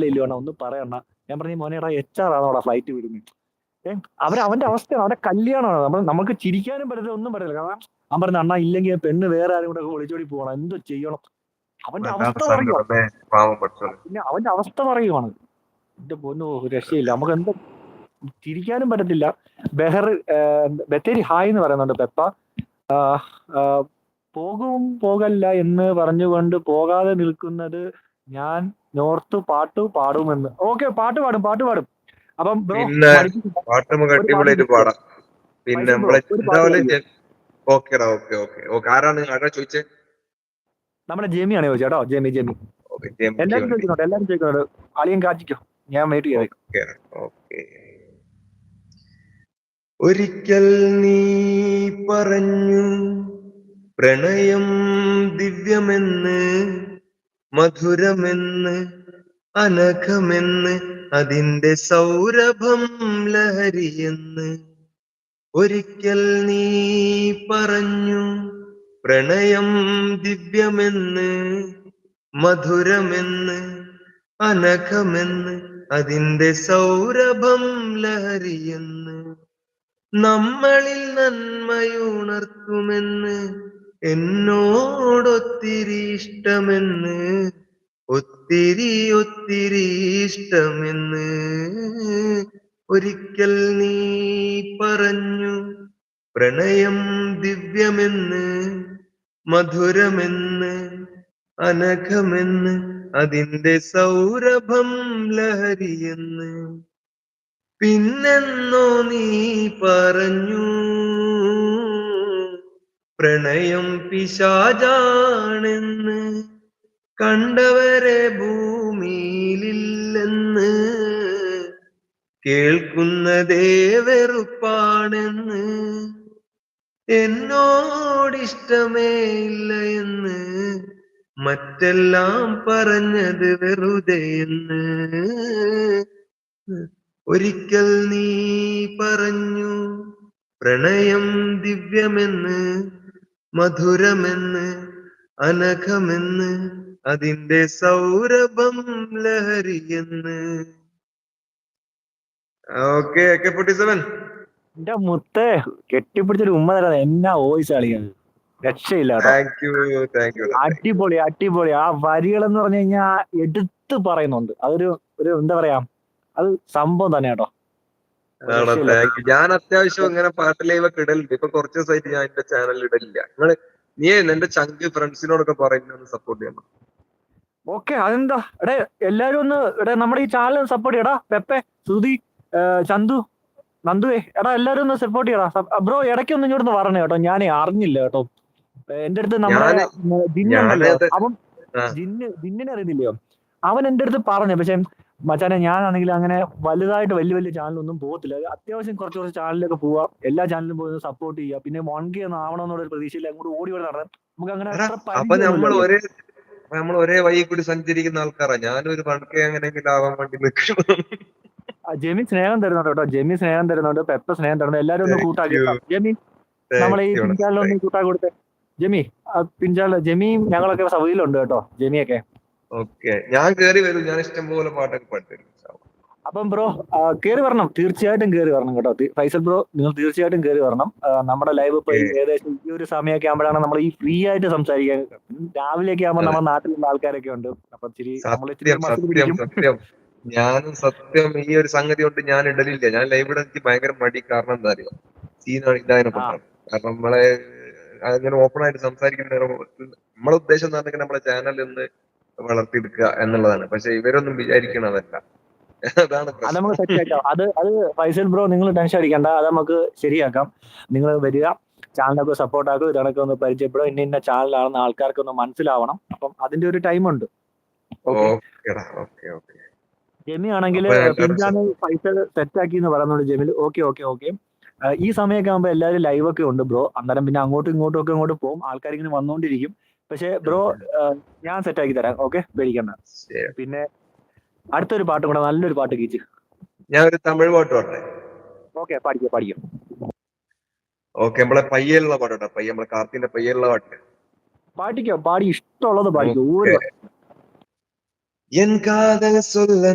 ഇല്ലയോ അണ്ണാ ഒന്ന് പറയണ്ണ. ഞാൻ പറഞ്ഞു മോനേടാ HR ആണോടാ ഫ്ലൈറ്റ് വിടുന്നത്. അവന്റെ അവസ്ഥയാണ്, അവന്റെ കല്യാണമാണ്. നമുക്ക് ചിരിക്കാനും പറ്റത്തില്ല, ഒന്നും പറ്റില്ല. കാരണം അവൻ പറഞ്ഞ അണ്ണാ ഇല്ലെങ്കിൽ പെണ്ണ് വേറെ ആരും കൂടെ ഒളിച്ചോടി പോകണം, എന്തോ ചെയ്യണം. അവന്റെ അവസ്ഥ പറയുക, പിന്നെ അവന്റെ അവസ്ഥ പറയുവാണ്. എന്റെ പൊന്നു രക്ഷയില്ല. നമുക്ക് എന്താ ചിരിക്കാനും പറ്റത്തില്ല. ബത്തേരി ഹായ് എന്ന് പറയുന്നുണ്ട് പെപ്പ. പോകും പോകല്ല എന്ന് പറഞ്ഞുകൊണ്ട് പോകാതെ നിൽക്കുന്നത് ഞാൻ നോർത്ത് പാട്ട് പാടുമെന്ന്. ഓക്കെ, പാട്ട് പാടും. അപ്പം ബ്രോ പിന്നെ മടിപ്പിച്ചില്ല, പാട്ട് നമുക്ക് ഒരു പാട്ട് അടിപൊളിയായിട്ട് പാടിക്കോ. പാടാം. പിന്നെ ഫൈസൽ ബ്രോ നമ്മളെ ഒരു എന്താ പാട്ട് പോലെ പാടിക്കോ. ഓക്കേടാ, ഓക്കെ. ആരാ ചോദിച്ചേ? നമ്മുടെ ജെമിയാണ് ചോദിച്ചേട്ടോ, ജെമി. ഓക്കെ, ജെമിക്ക് എല്ലാരും വേണ്ടി. ചോദിക്കുന്നുണ്ട്. അളിയൻ കാച്ചിക്കോ, ഞാൻ വെയിറ്റ് ചെയ്തേക്കും. ഓക്കെ. ഒരിക്കൽ നീ പറഞ്ഞു പ്രണയം ദിവ്യമെന്ന്, മധുരമെന്ന്, അനഘമെന്ന്, അതിന്റെ സൗരഭം ലഹരിയെന്ന്. ഒരിക്കൽ നീ പറഞ്ഞു പ്രണയം ദിവ്യമെന്ന്, മധുരമെന്ന്, അനഘമെന്ന്, അതിന്റെ സൗരഭം ലഹരിയെന്ന്. നമ്മളിൽ നന്മയുണർത്തുമെന്ന്, എന്നോടൊത്തിരി ഇഷ്ടമെന്ന്, ഒത്തിരി ഇഷ്ടമെന്ന്. ഒരിക്കൽ നീ പറഞ്ഞു പ്രണയം ദിവ്യമെന്ന്, മധുരമെന്ന്, അനഘമെന്ന്, അതിന്റെ സൗരഭം ലഹരിയെന്ന്. പിന്നെന്നോ നീ പറഞ്ഞു പ്രണയം പിശാചാണെന്ന്, കണ്ടവരെ ഭൂമിയിലില്ലെന്ന്, കേൾക്കുന്നതേ വെറുപ്പാണെന്ന്, എന്നോടിഷ്ടമേ ഇല്ല എന്ന്, മറ്റെല്ലാം പറഞ്ഞത് വെറുതെയെന്ന്. ഒരിക്കൽ നീ പറഞ്ഞു പ്രണയം ദിവ്യമെന്ന്, മധുരമെന്ന്, അനഘമെന്ന്, അതിന്റെ സൗരഭം ലഹരിയെന്ന്. ഓക്കെ, 47. എന്റെ മുത്തേ, കെട്ടിപ്പിടിച്ചൊരു ഉമ്മ തരാതെ എന്നാ വോയിസ് കളിക്കുന്നത്, രക്ഷയില്ല കേട്ടോ. Thank you. അടിപൊളി. ആ വരികൾ എന്ന് പറഞ്ഞു കഴിഞ്ഞാൽ എടുത്ത് പറയുന്നുണ്ട്. അതൊരു ഒരു എന്താ പറയാ, അത് സംഭവം തന്നെ കേട്ടോ, രക്ഷയില്ല. Thank you. ഞാൻ അത്യാവശ്യം ഇങ്ങനെ പാട്ട് ലൈവ് ഒക്കെ ഇടലുണ്ട്. ഇപ്പൊ കുറച്ച് ദിവസമായിട്ട് ഞാൻ എന്റെ ചാനലിൽ ഇടലില്ല. നീ എന്റെ ചങ്ക് ഫ്രണ്ട്സിനോടൊക്കെ പറയുന്ന സപ്പോർട്ട് ചെയ്യണം. ഓക്കെ, അതെന്താ എല്ലാരും ഒന്ന് നമ്മുടെ ഈ ചാനൽ സപ്പോർട്ട് ചെയ്യടാ. പെപ്പെ, സുധി, ചന്തു, നന്ദുവേ, എല്ലാരും ഒന്ന് സപ്പോർട്ട് ചെയ്യടാ. ബ്രോ ഇടയ്ക്കൊന്നും ഇങ്ങോട്ടൊന്ന് പറഞ്ഞേ കേട്ടോ, ഞാൻ അറിഞ്ഞില്ല കേട്ടോ. എന്റെ അടുത്ത് നമ്മുടെ ജിന്നുണ്ടല്ലോ, ഞാനത് അവൻ ജിന്നിനെ അറിയുന്നില്ലയോ, അവൻ എന്റെ അടുത്ത് പറഞ്ഞു. പക്ഷെ മച്ചാനെ ഞാനാണെങ്കിൽ അങ്ങനെ വലുതായിട്ട് വലിയ ചാനലൊന്നും പോകത്തില്ല. അത്യാവശ്യം കുറച്ച് ചാനലിലൊക്കെ പോവാം, എല്ലാ ചാനലിലും പോയി സപ്പോർട്ട് ചെയ്യുക. പിന്നെ 1K ഒന്നും ആവണമെന്നുള്ള ഒരു പ്രതീക്ഷയിൽ അങ്ങോട്ട് ഓടി നടന്നത്. നമുക്ക് അങ്ങനെ അത്ര അപ്പൊ പരിചയമൊന്നുമില്ല. നമ്മൾ ഒരേ വഴി കൂടി സഞ്ചരിക്കുന്ന ആൾക്കാരാ. ഞാനൊരു 1K അങ്ങനെയെങ്കിലും ആവാൻ വേണ്ടി നിൽക്കണം. ജെമി സ്നേഹം തരുന്നുണ്ട് കേട്ടോ, ജെമി സ്നേഹം തരുന്നുണ്ട്, പെപ്പ സ്നേഹം തരുന്നുണ്ട്. എല്ലാരും ഒന്ന് കൂട്ടാക്കിട്ടോ. ജെമി നമ്മളെ ഈ പിൻചാനലൊന്ന് കൂട്ടാക്കി കൊടുത്തേ. ജെമി പിൻചാനൽ, ജെമിയും ഞങ്ങളൊക്കെ സഭയിലുണ്ട് കേട്ടോ, ജെമിയൊക്കെ. ഓക്കെ, ഞാൻ കേറി വരും. ഞാൻ ഇഷ്ടംപോലെ പാട്ടൊക്കെ പാട്ടുതരും. അപ്പം ബ്രോ കേറി വരണം, തീർച്ചയായിട്ടും കേറി വരണം കേട്ടോ. ഫൈസൽ ബ്രോ നിങ്ങൾ തീർച്ചയായിട്ടും കേറി വരണം. നമ്മുടെ ലൈവ് ഇപ്പൊ ഏകദേശം ഈ ഒരു സമയമൊക്കെ ആകുമ്പോഴാണ് നമ്മൾ ഈ ഫ്രീ ആയിട്ട് സംസാരിക്കാൻ. രാവിലെയൊക്കെ ആകുമ്പോൾ നമ്മുടെ നാട്ടിലുള്ള ആൾക്കാരൊക്കെ ഉണ്ട്. അപ്പൊ ഇച്ചിരി നമ്മൾ ഇച്ചിരി മസിൽ പിടിക്കും. ഞാനും ഈ ഒരു സംഗതി കൊണ്ട് ഞാൻ ഇടലില്ല. ഞാൻ ലൈവ് ഇടാൻ എനിക്ക് ഭയങ്കര മടി. കാരണം എന്താ അറിയോ, സീനാണ് ഇതായതിനെ കൊണ്ടാണ്. കാരണം നമ്മളെ അങ്ങനെ ഓപ്പൺ ആയിട്ട് സംസാരിക്കുന്ന നമ്മളെ ഉദ്ദേശം എന്ന് പറഞ്ഞാൽ നമ്മളെ ചാനൽ ഒന്ന് വളർത്തിയെടുക്കുക എന്നുള്ളതാണ്. പക്ഷെ ഇവരൊന്നും വിചാരിക്കണതല്ല. അതാണ് അത് നമുക്ക് പ്രശ്നം. സെറ്റ് ആക്കാം. അത് ഫൈസൽ ബ്രോ നിങ്ങൾ ടെൻഷൻ അടിക്കണ്ട, അത് നമുക്ക് ശരിയാക്കാം. നിങ്ങൾ വരിക, ചാനലൊക്കെ സപ്പോർട്ട് ആക്കും, ഇതൊക്കെ ഒന്ന് പരിചയപ്പെടുക. ഇന്ന ചാനലാണെന്ന് ആൾക്കാർക്ക് ഒന്ന് മനസ്സിലാവണം. അപ്പം അതിന്റെ ഒരു ടൈമുണ്ട്. ഓക്കെ, ജെമി ആണെങ്കിൽ പിൻചാനൽ ഫൈസൽ സെറ്റ് ആക്കി എന്ന് പറയുന്നുണ്ട് ജെമിൽ. ഓക്കെ. ഈ സമയമൊക്കെ ആകുമ്പോൾ എല്ലാവരും ലൈവ് ഒക്കെ ഉണ്ട് ബ്രോ. അന്നേരം പിന്നെ അങ്ങോട്ടും ഇങ്ങോട്ട് പോകും, ആൾക്കാർ ഇങ്ങനെ വന്നുകൊണ്ടിരിക്കും. പക്ഷെ ബ്രോ ഞാൻ സെറ്റ് ആക്കി തരാം. ഓക്കെ, പേടിക്കണ്ട. പിന്നെ അടുത്തൊരു പാട്ട് കൂടെ, നല്ലൊരു പാട്ട് കീച്ച്. ഞാൻ ഒരു തമിഴ് പാട്ട് പാട്ടെ. ഓക്കെ, പാടിക്കോ. ഓക്കെ, നമ്മളെ പയ്യലുള്ള പാട്ടോട്ടെ. നമ്മളെ കാർത്തിന്റെ പയ്യലുള്ള പാട്ട് പാടി ഇഷ്ടമുള്ളത് പാടിക്കോ. ഒരു என் காதல் சொல்ல